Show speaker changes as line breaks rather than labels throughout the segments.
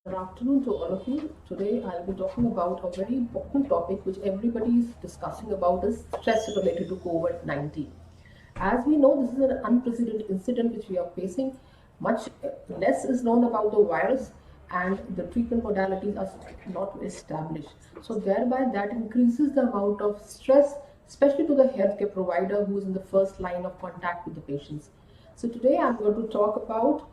Good afternoon to all of you. Today I'll be talking about a very important topic which everybody is discussing about is stress related to COVID-19. As we know, this is an unprecedented incident which we are facing. Much less is known about the virus and the treatment modalities are not established. So thereby that increases the amount of stress, especially to the healthcare provider who is in the first line of contact with the patients. So today I'm going to talk about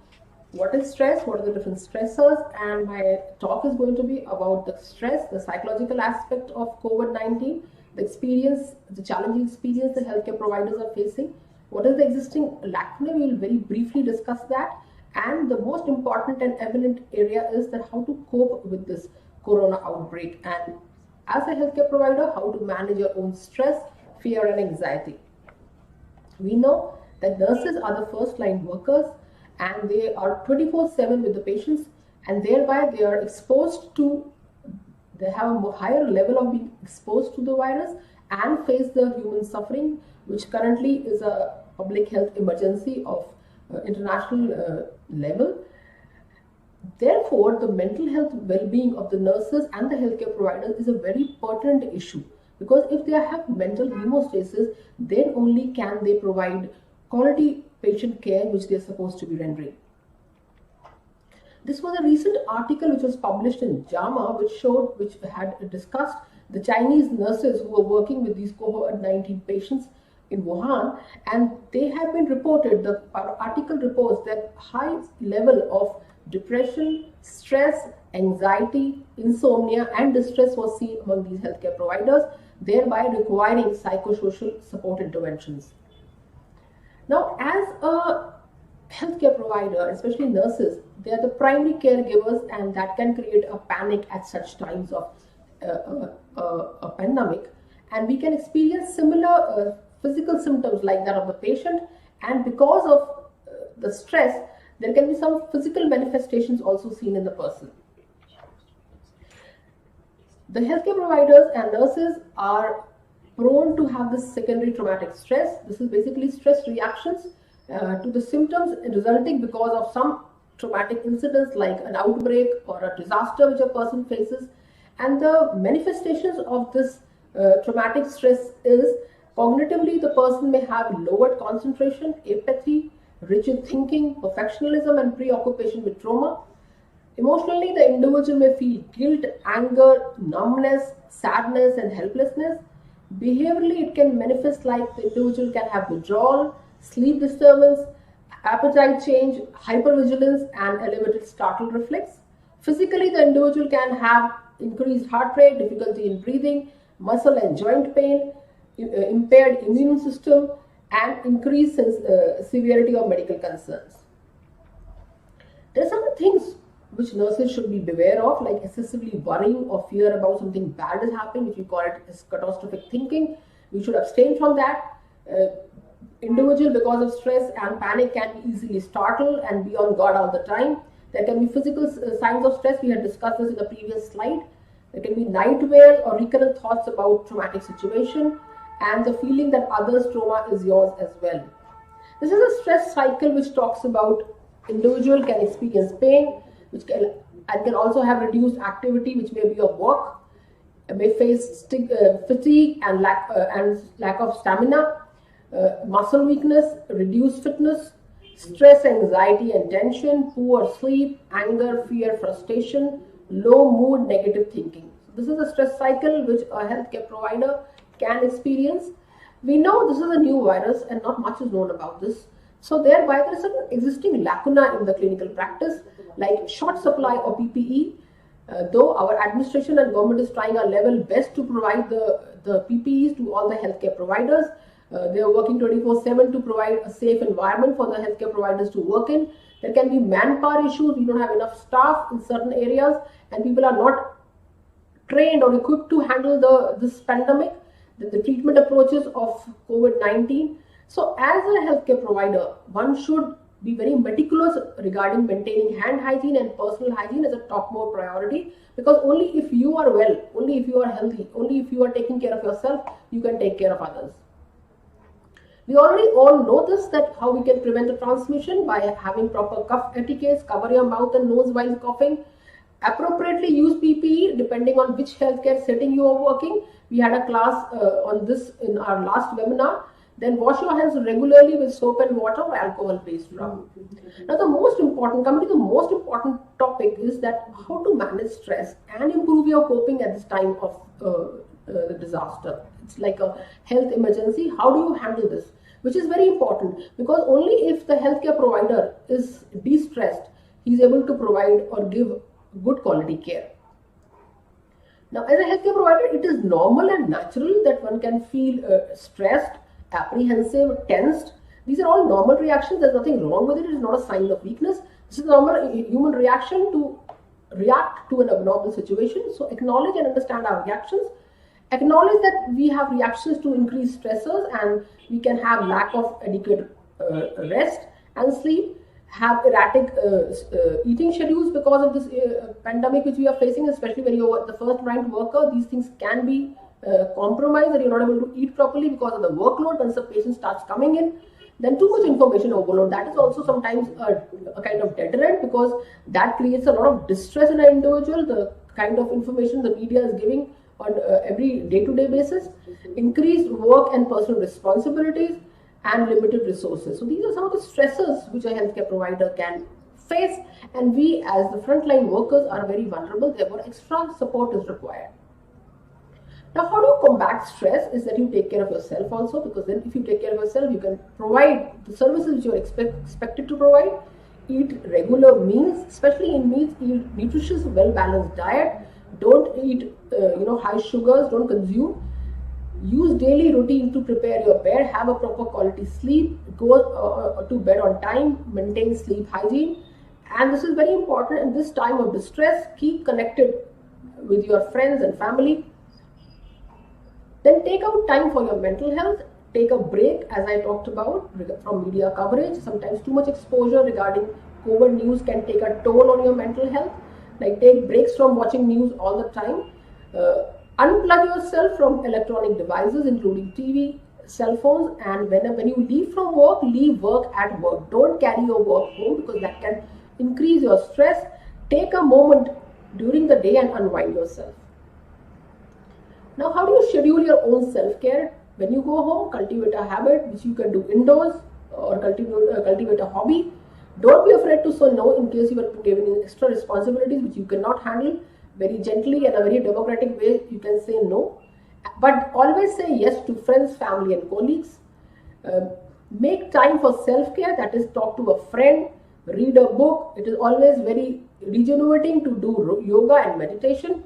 what is stress, what are the different stressors, and my talk is going to be about the stress, the psychological aspect of COVID-19, the experience, the challenging experience the healthcare providers are facing, what is the existing lacuna, we will very briefly discuss that, and the most important and evident area is that how to cope with this corona outbreak, and as a healthcare provider, how to manage your own stress, fear, and anxiety. We know that nurses are the first line workers and they are 24/7 with the patients, and thereby they are exposed to, they have a higher level of being exposed to the virus and face the human suffering, which currently is a public health emergency of international level. Therefore, the mental health well-being of the nurses and the healthcare providers is a very pertinent issue, because if they have mental hemostasis, then only can they provide quality patient care which they are supposed to be rendering. This was a recent article which was published in JAMA, which had discussed the Chinese nurses who were working with these COVID-19 patients in Wuhan, and they have been reported. The article reports that high level of depression, stress, anxiety, insomnia, and distress was seen among these healthcare providers, thereby requiring psychosocial support interventions. Now, as a healthcare provider, especially nurses, they are the primary caregivers, and that can create a panic at such times of a pandemic. And we can experience similar physical symptoms like that of the patient, and because of the stress, there can be some physical manifestations also seen in the person. The healthcare providers and nurses are prone to have this secondary traumatic stress. This is basically stress reactions to the symptoms resulting because of some traumatic incidents like an outbreak or a disaster which a person faces. And the manifestations of this traumatic stress is cognitively the person may have lowered concentration, apathy, rigid thinking, perfectionism, and preoccupation with trauma. Emotionally, the individual may feel guilt, anger, numbness, sadness, and helplessness. Behaviorally, it can manifest like the individual can have withdrawal, sleep disturbance, appetite change, hypervigilance, and elevated startle reflex. Physically, the individual can have increased heart rate, difficulty in breathing, muscle and joint pain, impaired immune system, and increased severity of medical concerns. There are some things which nurses should be beware of, like excessively worrying or fear about something bad is happening, which we call it as catastrophic thinking. We should abstain from that. Individual, because of stress and panic, can be easily startled and be on guard all the time. There can be physical signs of stress. We had discussed this in the previous slide. There can be nightmares or recurrent thoughts about traumatic situation, and the feeling that others' trauma is yours as well. This is a stress cycle which talks about individual can experience pain, which can also have reduced activity, which may be of work, may face fatigue and lack of stamina, muscle weakness, reduced fitness, stress, anxiety, and tension, poor sleep, anger, fear, frustration, low mood, negative thinking. So this is a stress cycle which a healthcare provider can experience. We know this is a new virus and not much is known about this. So thereby there is an existing lacuna in the clinical practice, like short supply of PPE. Though our administration and government is trying our level best to provide the PPEs to all the healthcare providers. They are working 24/7 to provide a safe environment for the healthcare providers to work in. There can be manpower issues. We don't have enough staff in certain areas, and people are not trained or equipped to handle this pandemic, the treatment approaches of COVID-19. So as a healthcare provider, one should be very meticulous regarding maintaining hand hygiene and personal hygiene as a topmost priority, because only if you are well, only if you are healthy, only if you are taking care of yourself, you can take care of others. We already all know this, that how we can prevent the transmission by having proper cough etiquette, cover your mouth and nose while coughing, Appropriately use PPE depending on which healthcare setting you are working. We had a class on this in our last webinar. Then wash your hands regularly with soap and water or alcohol-based rub. Now, coming to the most important topic is that how to manage stress and improve your coping at this time of the disaster. It's like a health emergency. How do you handle this? Which is very important, because only if the healthcare provider is de-stressed, he is able to provide or give good quality care. Now, as a healthcare provider, it is normal and natural that one can feel stressed, apprehensive, tensed. These are all normal reactions. There's nothing wrong with it. It is not a sign of weakness. This is a normal human reaction to react to an abnormal situation. So acknowledge and understand our reactions. Acknowledge that we have reactions to increased stressors, and we can have lack of adequate rest and sleep, have erratic eating schedules because of this pandemic which we are facing, especially when you are the first line worker. These things can be compromised, and you're not able to eat properly because of the workload once the patient starts coming in. Then too much information overload, that is also sometimes a kind of deterrent, because that creates a lot of distress in an individual. The kind of information the media is giving on every day-to-day basis, increased work and personal responsibilities, and limited resources. So these are some of the stressors which a healthcare provider can face, and we as the frontline workers are very vulnerable. Therefore, extra support is required. Now, how do you combat stress is that you take care of yourself also, because then if you take care of yourself, you can provide the services which you are expected to provide. Eat regular meals, especially in meals, eat nutritious, well-balanced diet. Don't eat high sugars, don't consume. Use daily routine to prepare your bed, have a proper quality sleep, go to bed on time, maintain sleep hygiene. And this is very important in this time of distress. Keep connected with your friends and family. Then take out time for your mental health. Take a break, as I talked about, from media coverage. Sometimes too much exposure regarding COVID news can take a toll on your mental health. Like, take breaks from watching news all the time. Unplug yourself from electronic devices, including TV, cell phones, and when you leave from work, leave work at work. Don't carry your work home, because that can increase your stress. Take a moment during the day and unwind yourself. Now, how do you schedule your own self-care? When you go home, cultivate a habit which you can do indoors, or cultivate a hobby. Don't be afraid to say no in case you are given extra responsibilities which you cannot handle. Very gently and a very democratic way, you can say no. But always say yes to friends, family, and colleagues. Make time for self-care, that is, talk to a friend, read a book. It is always very rejuvenating to do yoga and meditation.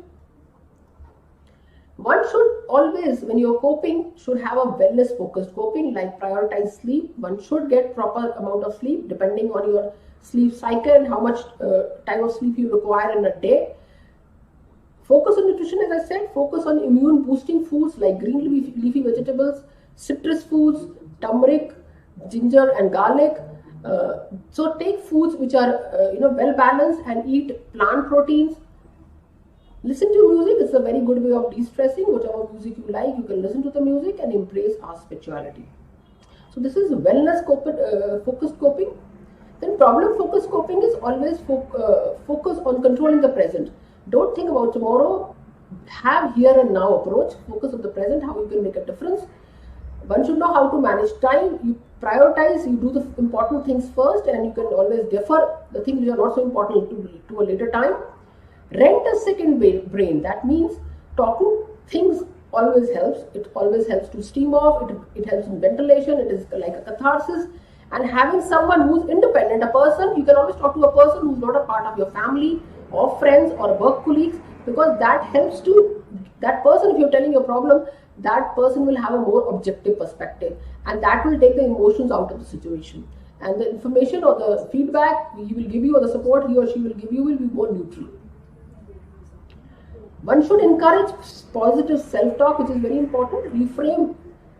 One should always, when you're coping, should have a wellness focused coping, like prioritize sleep. One should get proper amount of sleep depending on your sleep cycle and how much time of sleep you require in a day. Focus on nutrition, as I said. Focus on immune boosting foods like green leafy vegetables, citrus foods, turmeric, ginger, and garlic. So take foods which are well balanced, and eat plant proteins. Listen to music. It's a very good way of de-stressing. Whatever music you like, you can listen to the music and embrace our spirituality. So this is wellness focused coping. Then problem focused coping is always focus on controlling the present. Don't think about tomorrow. Have here and now approach. Focus on the present, how you can make a difference. One should know how to manage time. You prioritize, you do the important things first, and you can always defer the things which are not so important to a later time. Rent a second brain. That means talking things always helps. It always helps to steam off. It helps in ventilation. It is like a catharsis. And having someone who's independent, a person, you can always talk to a person who's not a part of your family or friends or work colleagues, because that helps to, that person, if you're telling your problem, that person will have a more objective perspective, and that will take the emotions out of the situation. And the information or the feedback he will give you, or the support he or she will give you, will be more neutral. One should encourage positive self-talk, which is very important. Reframe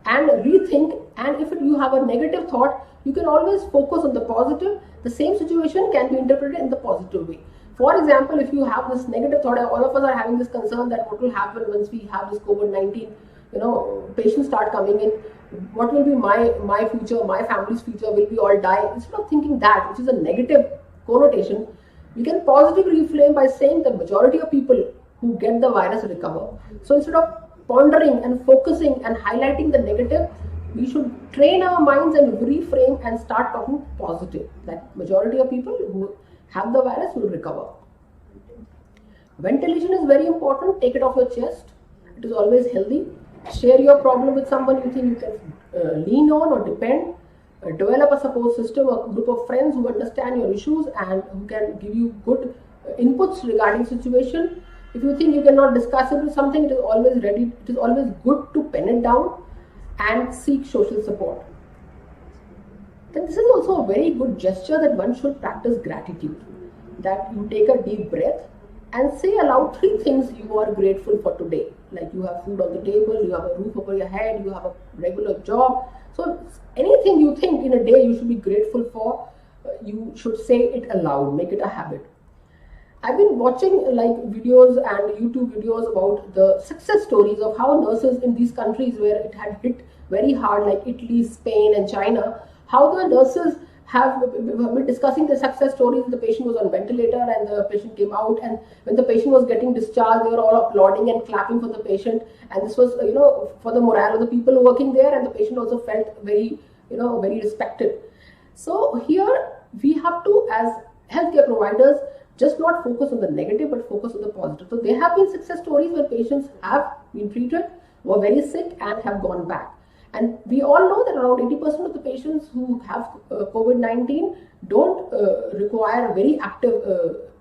and rethink, and if you have a negative thought, you can always focus on the positive. The same situation can be interpreted in the positive way. For example, if you have this negative thought, all of us are having this concern that what will happen once we have this COVID-19, patients start coming in, what will be my future, my family's future, will we all die? Instead of thinking that, which is a negative connotation, We can positively reframe by saying the majority of people who get the virus recover. So instead of pondering and focusing and highlighting the negative, we should train our minds and reframe and start talking positive. That majority of people who have the virus will recover. Ventilation is very important. Take it off your chest. It is always healthy. Share your problem with someone you think you can lean on or depend. Develop a support system, a group of friends who understand your issues and who can give you good inputs regarding situation. If you think you cannot discuss it with something, it is always ready. It is always good to pen it down and seek social support. Then this is also a very good gesture that one should practice gratitude. That you take a deep breath and say aloud 3 things you are grateful for today. Like you have food on the table, you have a roof over your head, you have a regular job. So anything you think in a day you should be grateful for, you should say it aloud, make it a habit. I've been watching like videos and YouTube videos about the success stories of how nurses in these countries where it had hit very hard, like Italy, Spain and China, how the nurses have been discussing the success stories. The patient was on ventilator and the patient came out, and when the patient was getting discharged, they were all applauding and clapping for the patient, and this was for the morale of the people working there, and the patient also felt very very respected. So here we have to, as healthcare providers, just not focus on the negative but focus on the positive. So there have been success stories where patients have been treated, were very sick and have gone back. And we all know that around 80% of the patients who have COVID-19 don't require very active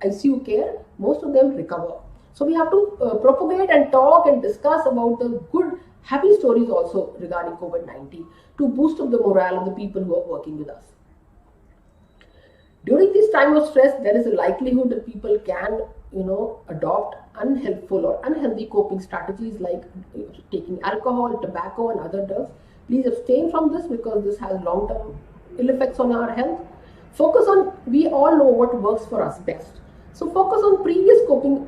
ICU care. Most of them recover. So we have to propagate and talk and discuss about the good, happy stories also regarding COVID-19 to boost up the morale of the people who are working with us. During this time of stress, there is a likelihood that people can, adopt unhelpful or unhealthy coping strategies like taking alcohol, tobacco, and other drugs. Please abstain from this because this has long-term ill effects on our health. Focus on, we all know what works for us best. So focus on previous coping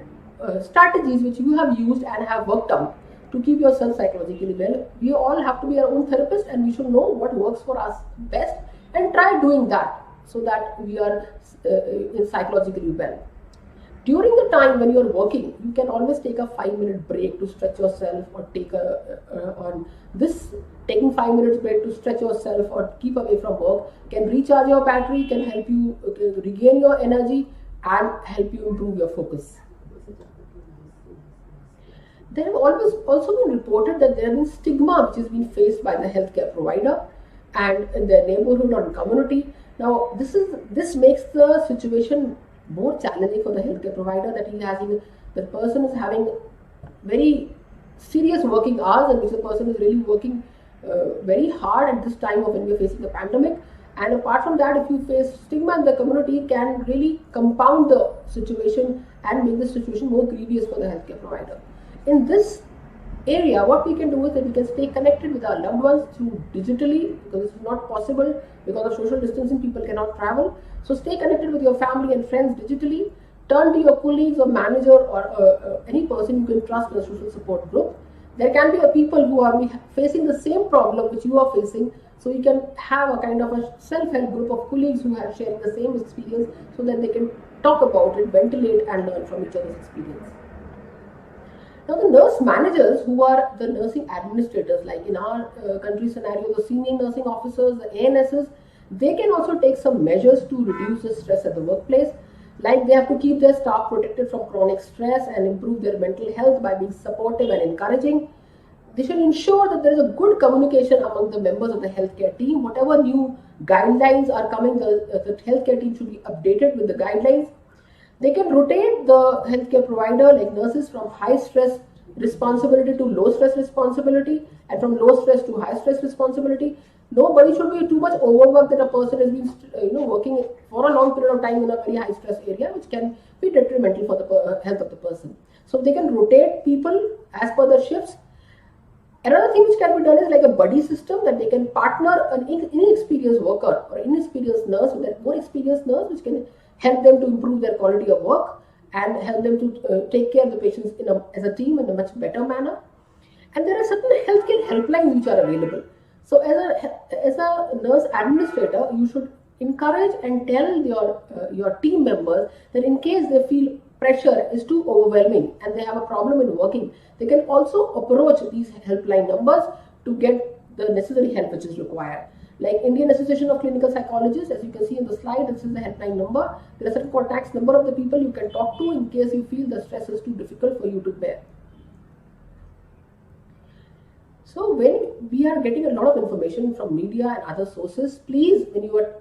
strategies which you have used and have worked on to keep yourself psychologically well. We all have to be our own therapist and we should know what works for us best and try doing that so that we are psychologically well. During the time when you are working, you can always take a 5-minute break to stretch yourself, or taking 5 minutes break to stretch yourself or keep away from work can recharge your battery, can help you regain your energy and help you improve your focus. There have always also been reported that there has been stigma which has been faced by the healthcare provider and in their neighborhood or community. Now, this makes the situation more challenging for the healthcare provider, that the person is having very serious working hours, and which the person is really working very hard at this time of when we are facing the pandemic. And apart from that, if you face stigma in the community, it can really compound the situation and make the situation more grievous for the healthcare provider. In this area, what we can do is that we can stay connected with our loved ones through digitally, because it's not possible because of social distancing, people cannot travel. So stay connected with your family and friends digitally. Turn to your colleagues or manager or any person you can trust in a social support group. There can be people who are facing the same problem which you are facing, so you can have a kind of a self-help group of colleagues who are sharing the same experience so that they can talk about it, ventilate and learn from each other's experience. Now the nurse managers, who are the nursing administrators, like in our country scenario, the senior nursing officers, the ANSs, they can also take some measures to reduce the stress at the workplace. Like they have to keep their staff protected from chronic stress and improve their mental health by being supportive and encouraging. They should ensure that there is a good communication among the members of the healthcare team. Whatever new guidelines are coming, the healthcare team should be updated with the guidelines. They can rotate the healthcare provider, like nurses, from high stress responsibility to low stress responsibility, and from low stress to high stress responsibility. Nobody should be too much overworked that a person has been working for a long period of time in a very high stress area, which can be detrimental for the health of the person. So they can rotate people as per the shifts. Another thing which can be done is like a buddy system, that they can partner an inexperienced worker or inexperienced nurse with a more experienced nurse, which can help them to improve their quality of work and help them to take care of the patients as a team in a much better manner. And there are certain healthcare helplines which are available. So as a nurse administrator, you should encourage and tell your team members that in case they feel pressure is too overwhelming and they have a problem in working, they can also approach these helpline numbers to get the necessary help which is required. Like Indian Association of Clinical Psychologists, as you can see in the slide, this is the helpline number. There are certain contacts number of the people you can talk to in case you feel the stress is too difficult for you to bear. So when we are getting a lot of information from media and other sources, please, when you are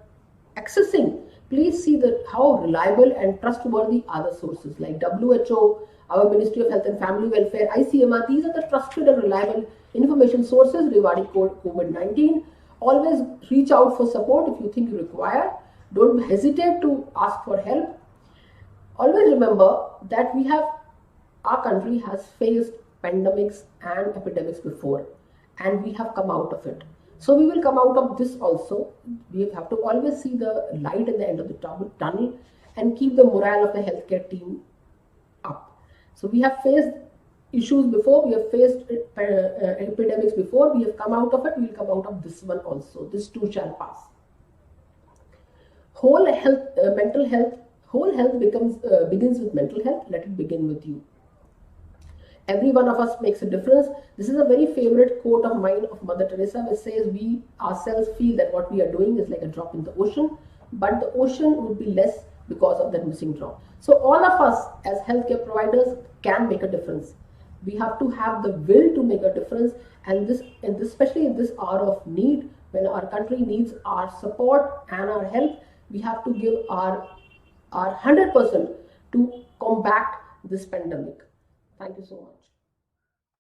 accessing, please see how reliable and trustworthy are the sources like WHO, our Ministry of Health and Family Welfare, ICMR. These are the trusted and reliable information sources regarding COVID-19. Always reach out for support if you think you require. Don't hesitate to ask for help. Always remember that our country has faced pandemics and epidemics before, and we have come out of it. So we will come out of this also. We have to always see the light at the end of the tunnel and keep the morale of the healthcare team up. So we have faced issues before, we have faced epidemics before, we have come out of it, we will come out of this one also. This too shall pass. Whole health begins with mental health. Let it begin with you. Every one of us makes a difference. This is a very favorite quote of mine of Mother Teresa, which says we ourselves feel that what we are doing is like a drop in the ocean, but the ocean would be less because of that missing drop. So all of us as healthcare providers can make a difference. We have to have the will to make a difference, and especially in this hour of need, when our country needs our support and our help, we have to give our 100% to combat this pandemic. Thank you so much.